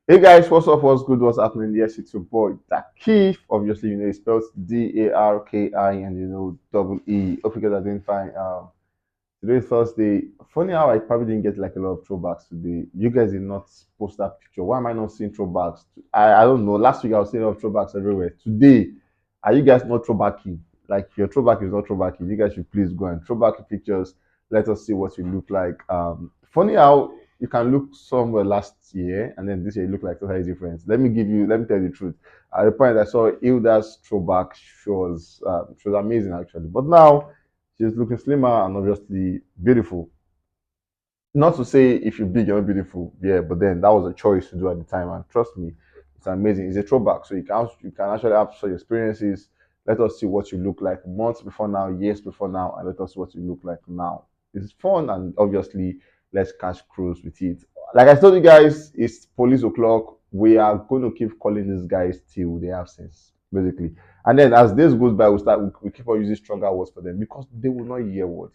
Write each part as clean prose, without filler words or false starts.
Hey guys, what's up? What's good? What's happening? Yes, it's your boy Dakif. Obviously, it's spelled Darki and double E. Hope you guys are doing fine. Today is Thursday. Funny how I probably didn't get like a lot of throwbacks today. You guys did not post that picture. Why am I not seeing throwbacks? I don't know. Last week I was seeing a lot of throwbacks everywhere. Today, are you guys not throwbacky? Like if your throwback is not throwbacky, you guys should please go and throwback pictures. Let us see what you look like. Funny how you can look somewhere last year and then this year you look like totally different. Let me tell you the truth. At the point I saw Hilda's throwback, she was amazing actually. But now she's looking slimmer and obviously beautiful. Not to say if you're big, you're not beautiful, yeah, but then that was a choice to do at the time, and trust me, it's amazing. It's a throwback, so you can actually have such experiences. Let us see what you look like months before now, years before now, and let us see what you look like now. It's fun, and obviously, let's catch cruise with it. Like I told you guys, it's police o'clock. We are going to keep calling these guys till they have sense, basically. And then as this goes by, we keep on using stronger words for them because they will not hear what.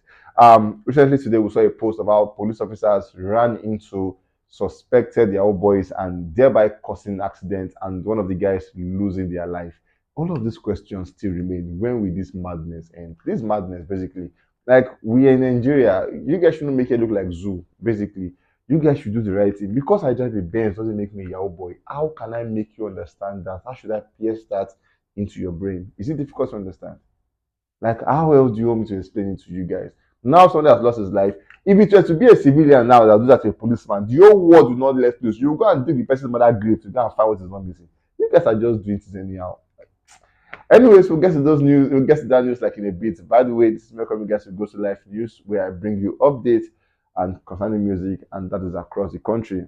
Recently today we saw a post about police officers ran into suspected Yahoo boys and thereby causing accident and one of the guys losing their life. All of these questions still remain. When will this madness end? This madness basically, like we are in Nigeria, you guys shouldn't make it look like zoo. Basically, you guys should do the right thing. Because I drive a Benz doesn't make me a Yahoo boy. How can I make you understand that? How should I pierce that into your brain? Is it difficult to understand? Like, how else do you want me to explain it to you guys? Now, somebody has lost his life. If it were to be a civilian now that do that to a policeman, the whole world will not let loose. You go and dig the person's mother grave to go and find what is not missing. You guys are just doing this anyhow. Anyways, we'll get to those news. We'll get to that news like in a bit. By the way, this is welcome you guys to Go to Life News, where I bring you updates and concerning music, and that is across the country.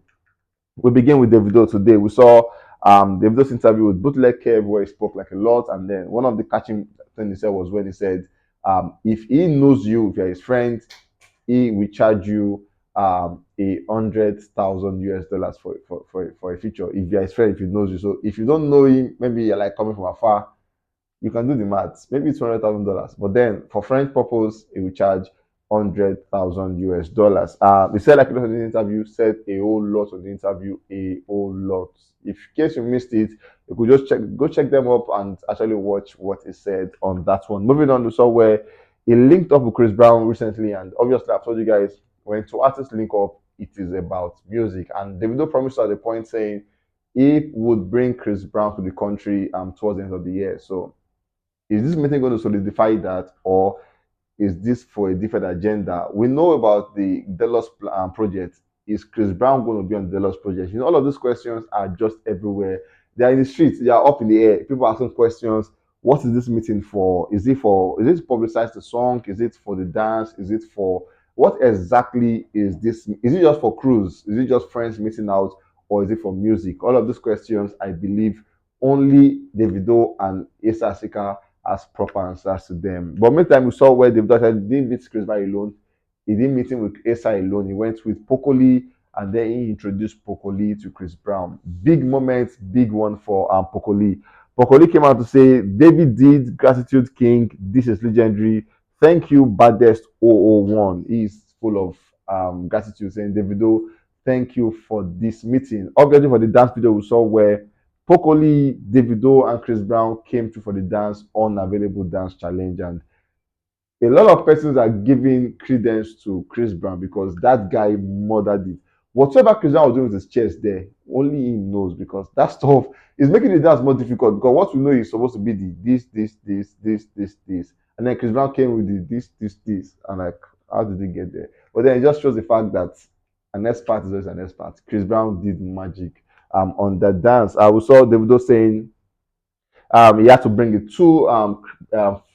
We begin with Davido today. We saw Davido's interview with Bootleg Kev where he spoke like a lot, and then one of the catching things he said was when he said, if he knows you, if you're his friend, he will charge you 100,000 US dollars for a feature. If you're his friend, if he knows you, so if you don't know him, maybe you're like coming from afar, you can do the maths. Maybe it's $200,000, but then for French purpose, it will charge 100,000 US dollars. He said like a lot in the interview, said a whole lot on the interview, a whole lot. If in case you missed it, you could just go check them up and actually watch what he said on that one. Moving on to somewhere, he linked up with Chris Brown recently, and obviously I've told you guys when two artists link up, it is about music. And Davido promised at the point saying he would bring Chris Brown to the country towards the end of the year. So is this meeting going to solidify that, or is this for a different agenda? We know about the Delos project. Is Chris Brown going to be on the Delos project? All of these questions are just everywhere. They are in the streets. They are up in the air. People are asking questions. What is this meeting for? Is it for? Is it to publicize the song? Is it for the dance? Is it for what exactly is this? Is it just for cruise? Is it just friends meeting out, or is it for music? All of these questions, I believe, only Davido and Asa Asika as proper answers to them. But meantime, we saw where David actually didn't meet Chris Brown alone. He didn't meet him with Asa alone. He went with Pokoli and then he introduced Pokoli to Chris Brown. Big moment, big one for Pokoli. Pokoli came out to say, David did, Gratitude King, this is legendary. Thank you, Baddest 001. He's full of gratitude, saying, Davido, thank you for this meeting. Obviously, for the dance video we saw where Pokoli, Davido, and Chris Brown came through for the dance unavailable dance challenge, and a lot of persons are giving credence to Chris Brown because that guy murdered it. Whatever Chris Brown was doing with his chest there, only he knows because that stuff is making the dance more difficult. Because what we know is supposed to be the this, and then Chris Brown came with the this, and like, how did he get there? But then it just shows the fact that an expert is always an expert. Chris Brown did magic on that dance. We saw Davido saying he had to bring the two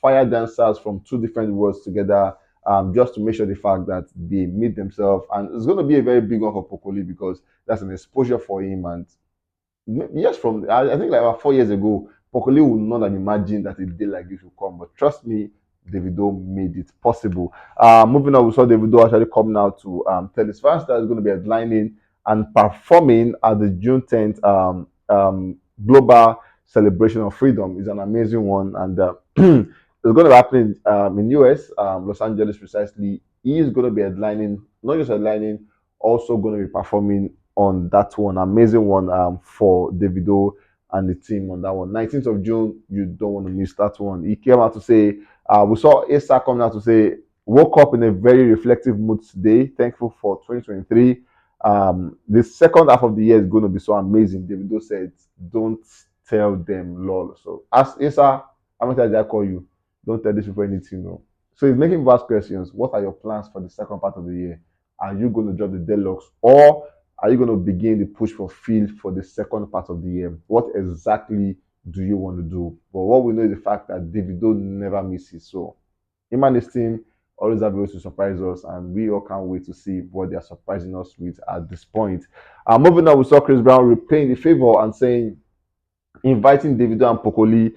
fire dancers from two different worlds together just to make sure the fact that they meet themselves. And it's going to be a very big one for Pokoli because that's an exposure for him. And yes, from I think like about 4 years ago, Pokoli would not have imagined that a day like this would come. But trust me, Davido made it possible. Moving on, we saw Davido actually coming out to tell his fans that he's going to be headlining and performing at the June 10th Global Celebration of Freedom. Is an amazing one, and it's going to happen in US, Los Angeles precisely. He is going to be headlining, not just headlining, also going to be performing on that one. Amazing one for Davido and the team on that one. 19th of June, you don't want to miss that one. He came out to say, we saw Asa coming out to say, woke up in a very reflective mood today, thankful for 2023. The second half of the year is going to be so amazing. Davido said, don't tell them, lol. So, ask Asa, how many times did I call you? Don't tell these people anything, no. So, he's making vast questions. What are your plans for the second part of the year? Are you going to drop the deadlocks, or are you going to begin the push for field for the second part of the year? What exactly do you want to do? But what we know is the fact that Davido never misses. So him and his team always have ways to surprise us, and we all can't wait to see what they are surprising us with at this point. Moving on, we saw Chris Brown repaying the favor and saying, inviting Davido and Pokoli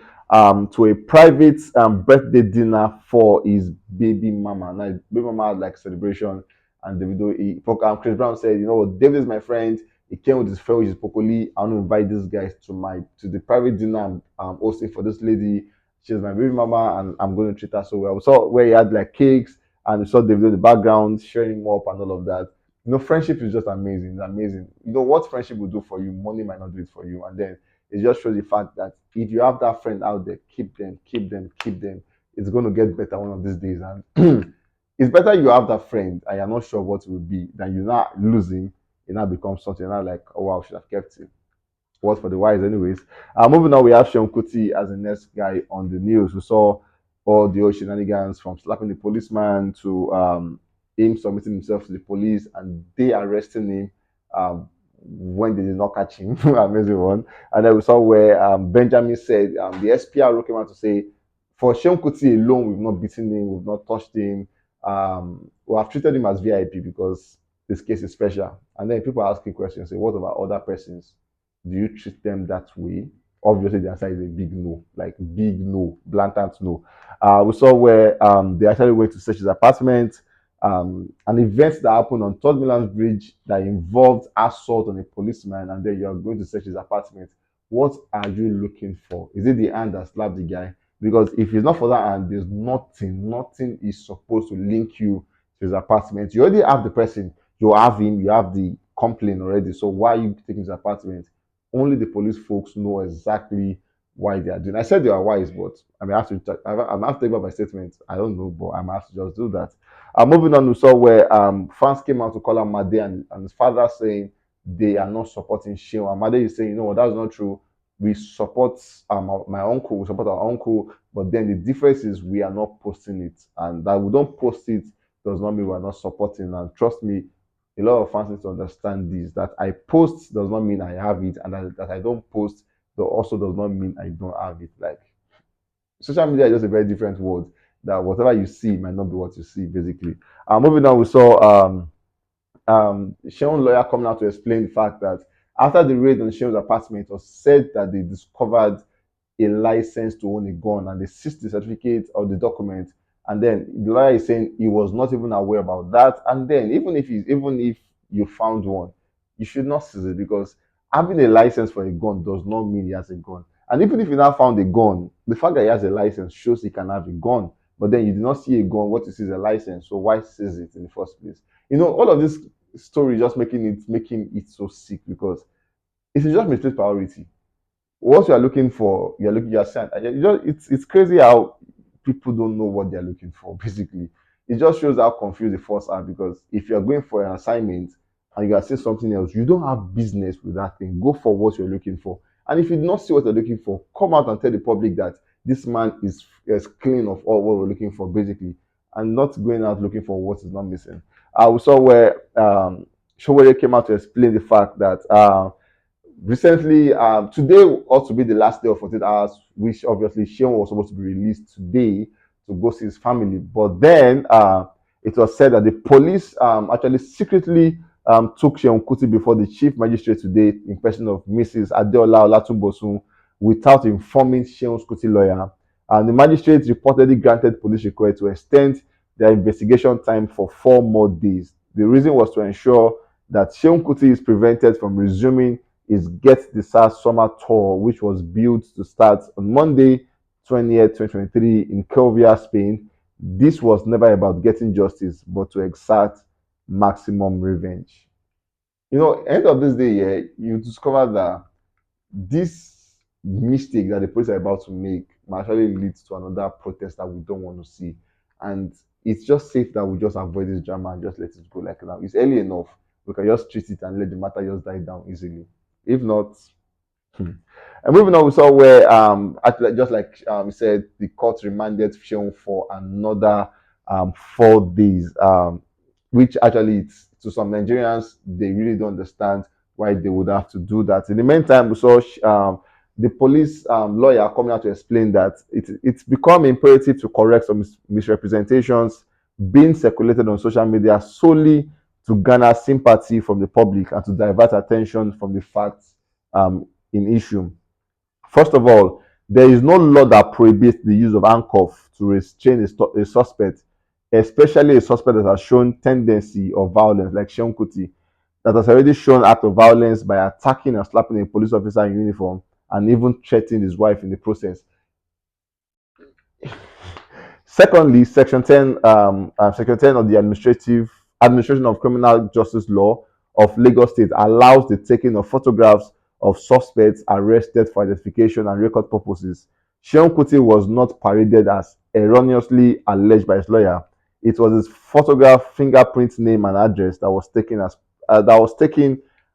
to a private birthday dinner for his baby mama. Now, baby mama had like celebration, and Chris Brown said, you know what, David is my friend. He came with his friend, which is Pokoli. I want to invite these guys to the private dinner I'm hosting for this lady. She's my baby mama, and I'm going to treat her so well. We saw where he had like cakes, and we saw David in the background, sharing him up and all of that. You know, friendship is just amazing. It's amazing. You know what friendship will do for you, money might not do it for you. And then it just shows the fact that if you have that friend out there, keep them, keep them, keep them. It's going to get better one of these days. And it's better you have that friend and you're not sure what it will be than you're not losing. It now becomes something now like, oh wow, I should have kept it. What's for the wise, anyways. Moving on, we have Seun Kuti as the next guy on the news. We saw all the old shenanigans from slapping the policeman to him submitting himself to the police and they arresting him when they did not catch him. Amazing one. And then we saw where Benjamin said the SPR came out to say, for Seun Kuti alone, we've not beaten him, we've not touched him. We have treated him as VIP because this case is special. And then people are asking questions, say, what about other persons? Do you treat them that way? Obviously, the answer is a big no, like big no, blatant no. We saw where they actually went to search his apartment. An event that happened on Third Milan Bridge that involved assault on a policeman, and then you are going to search his apartment. What are you looking for? Is it the hand that slapped the guy? Because if it's not for that hand, there's nothing is supposed to link you to his apartment. You already have the person, you have him, you have the complaint already. So why are you taking his apartment? Only the police folks know exactly why they are doing. I said they are wise, but I mean, I have to. I'm have to take back my statement. I don't know, but I'm have to just do that. Moving on, we saw where fans came out to call him Made and his father saying they are not supporting Seun. And Made is saying, you know what, that's not true. We support my uncle, we support our uncle, but then the difference is we are not posting it, and that we don't post it does not mean we are not supporting. And trust me, a lot of fans need to understand this, that I post does not mean I have it, and that I don't post also does not mean I don't have it. Like, social media is just a very different world, that whatever you see might not be what you see, basically. Moving on, we saw Seun's lawyer coming out to explain the fact that after the raid on Seun's apartment, it was said that they discovered a license to own a gun and they seized the certificate or the document. And then the lawyer is saying he was not even aware about that. And then even if you found one, you should not seize it, because having a license for a gun does not mean he has a gun. And even if you now found a gun, the fact that he has a license shows he can have a gun. But then you did not see a gun, what you see is a license. So why seize it in the first place? You know, all of this story just making it so sick, because it's just misplaced priority. What you are looking for, you are saying, it's crazy how people don't know what they are looking for. Basically, it just shows how confused the force are, because if you are going for an assignment and you are saying something else, you don't have business with that thing. Go for what you're looking for. And if you do not see what you're looking for, come out and tell the public that this man is clean of all what we're looking for, basically, and not going out looking for what is not missing. We saw where Showere came out to explain the fact that recently, today ought to be the last day of 48 hours, which obviously Seun was supposed to be released today to go see his family. But then it was said that the police actually secretly took Seun Kuti before the chief magistrate today in person of Mrs. Adeola Olatunbosun without informing Seun Kuti lawyer. And the magistrate reportedly granted police request to extend their investigation time for 4 more days. The reason was to ensure that Seun Kuti is prevented from resuming is Get the SARS Summer Tour, which was built to start on Monday, 20th, 2023 in Kelvia, Spain. This was never about getting justice, but to exact maximum revenge. End of this day, yeah, you discover that this mistake that the police are about to make might actually lead to another protest that we don't want to see. And it's just safe that we just avoid this drama and just let it go. Like now, it's early enough. We can just treat it and let the matter just die down easily. If not, and moving on, we saw where just like he said, the court remanded Seun for another 4 days, which actually it's, to some Nigerians they really don't understand why they would have to do that. In the meantime, we saw the police lawyer coming out to explain that it's become imperative to correct some misrepresentations being circulated on social media solely to garner sympathy from the public and to divert attention from the facts in issue. First of all, there is no law that prohibits the use of handcuff to restrain a suspect, especially a suspect that has shown tendency of violence, like Seun Kuti, that has already shown act of violence by attacking and slapping a police officer in uniform and even threatening his wife in the process. Secondly, Section 10 of the Administration of Criminal Justice Law of Lagos State allows the taking of photographs of suspects arrested for identification and record purposes. Seun Kuti was not paraded as erroneously alleged by his lawyer. It was his photograph, fingerprint, name, and address that was taken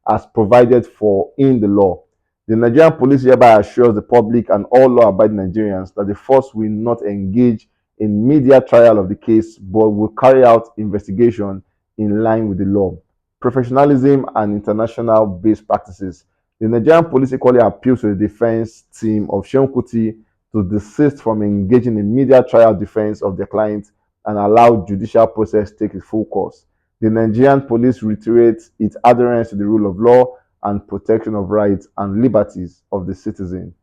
as provided for in the law. The Nigerian police hereby assures the public and all law-abiding Nigerians that the force will not engage in media trial of the case, but will carry out investigation in line with the law, professionalism, and international based practices. The Nigerian police equally appeals to the defense team of Seun Kuti to desist from engaging in media trial defense of their client and allow judicial process take its full course. The Nigerian police reiterates its adherence to the rule of law and protection of rights and liberties of the citizen.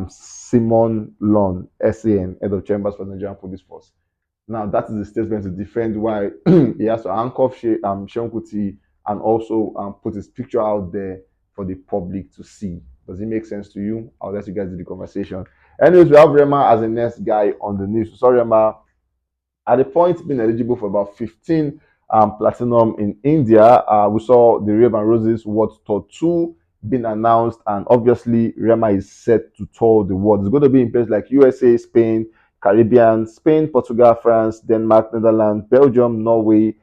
Simon Lon, SAN, Head of Chambers for the Nigerian Police Force. Now, that is the statement to defend why he has to handcuff Seun Kuti and also put his picture out there for the public to see. Does it make sense to you? I'll let you guys do the conversation. Anyways, we have Rema as the next guy on the news. So, Rema, at the point being eligible for about 15 platinum in India, we saw the Rave and Roses World Tour 2 being announced, and obviously Rema is set to tour the world. It's going to be in places like USA, Spain, Caribbean, Spain, Portugal, France, Denmark, Netherlands, Belgium, Norway,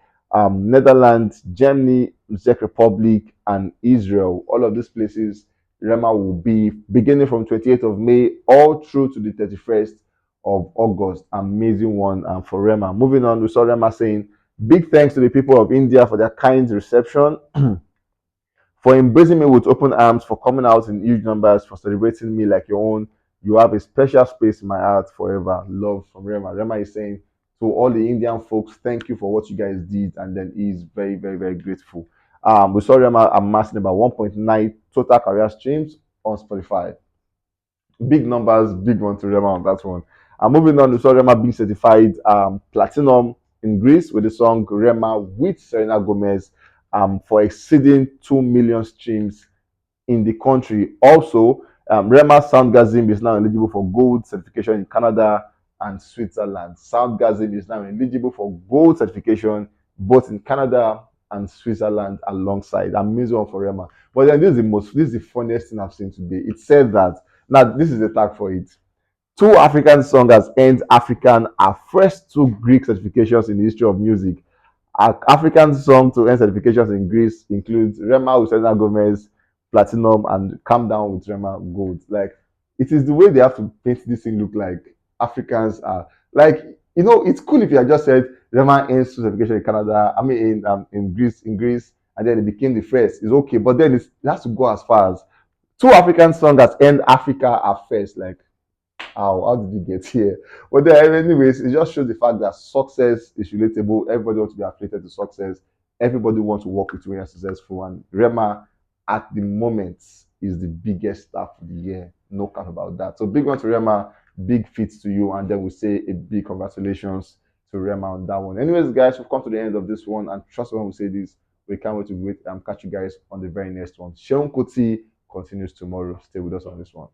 Netherlands, Germany, Czech Republic, and Israel. All of these places, Rema will be beginning from 28th of May all through to the 31st of August. Amazing one for Rema. Moving on, we saw Rema saying, big thanks to the people of India for their kind reception, for embracing me with open arms, for coming out in huge numbers, for celebrating me like your own. You have a special space in my heart forever. Love from Rema. Rema is saying to all the Indian folks, thank you for what you guys did, and then he's very, very, very grateful. We saw Rema amassing about 1.9 total career streams on Spotify. Big numbers, big one to Rema on that one. And moving on, we saw Rema being certified platinum in Greece with the song Rema with Selena Gomez for exceeding 2 million streams in the country. Also, Rema Soundgasm is now eligible for gold certification in Canada and Switzerland. Soundgasm is now eligible for gold certification both in Canada and Switzerland alongside. Amazing one for Rema. But then this is the funniest thing I've seen today. It said that now this is the tag for it. Two African songs has earned African are first two Greek certifications in the history of music. African song to earn certifications in Greece includes Rema with Selena Gomez, Platinum, and Calm Down with Rema Gold. Like, it is the way they have to paint this thing look like Africans are. Like, it's cool if you had just said Rema earns two certifications in Canada, I mean in Greece, and then it became the first. It's okay, but then it has to go as far as two African songs that earned Africa are first. Like, how did you get here? But then, anyways, it just shows the fact that success is relatable. Everybody wants to be affiliated to success. Everybody wants to work with you when you're successful. And Rema, at the moment, is the biggest star for the year. No cap about that. So big one to Rema, big feats to you, and then we say a big congratulations to Rema on that one. Anyways, guys, we've come to the end of this one, and trust me when we say this, we can't wait to catch you guys on the very next one. Seun Kuti continues tomorrow. Stay with us on this one.